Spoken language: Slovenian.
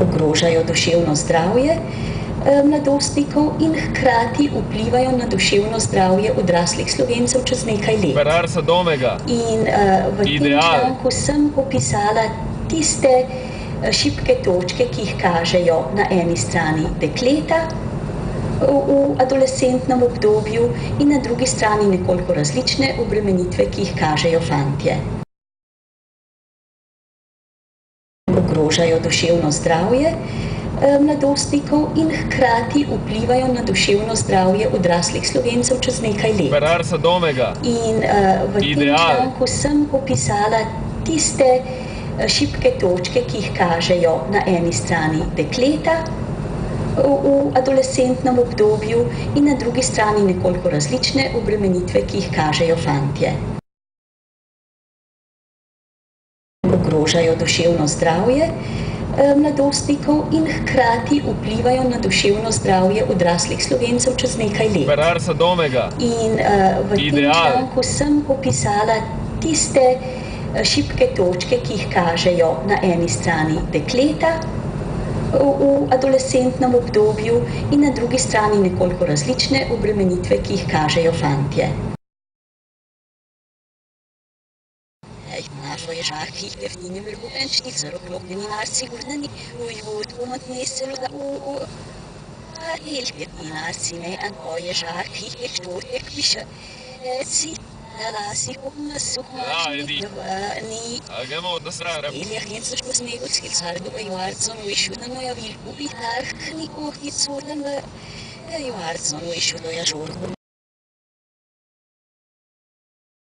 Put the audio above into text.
ogrožajo duševno zdravje mladostnikov in hkrati vplivajo na duševno zdravje odraslih Slovencev čez nekaj let. In v tem članku sem popisala tiste šibke točke, ki jih kažejo na eni strani dekleta v adolescentnem obdobju in na drugi strani nekoliko različne obremenitve, ki jih kažejo fantje. Ogrožajo duševno zdravje mladostnikov in hkrati vplivajo na duševno zdravje odraslih Slovencev čez nekaj let. In v tem članku sem popisala tiste šibke točke, ki jih kažejo na eni strani dekleta v adolescentnem obdobju in na drugi strani nekoliko različne obremenitve, ki jih kažejo fantje. Ogrožajo duševno zdravje mladostnikov in hkrati vplivajo na duševno zdravje odraslih Slovencev čez nekaj let. In v tem članku sem popisala tiste šibke točke, ki jih kažejo na eni strani dekleta v adolescentnem obdobju in na drugi strani nekoliko različne obremenitve, ki jih kažejo fantje. Vojažarki Evnine Vrbubenčnik, zaroklopljeni narci urnani, ujvod umatneselo da Elpjetni narci me an vojažarki Ekštorek piše, si nalasi suhmažni Eljah Jenseš posmegovskil sardu Juardzon višu na noja vilku i tarhni ohti curdan Juardzon višu doja žorgu.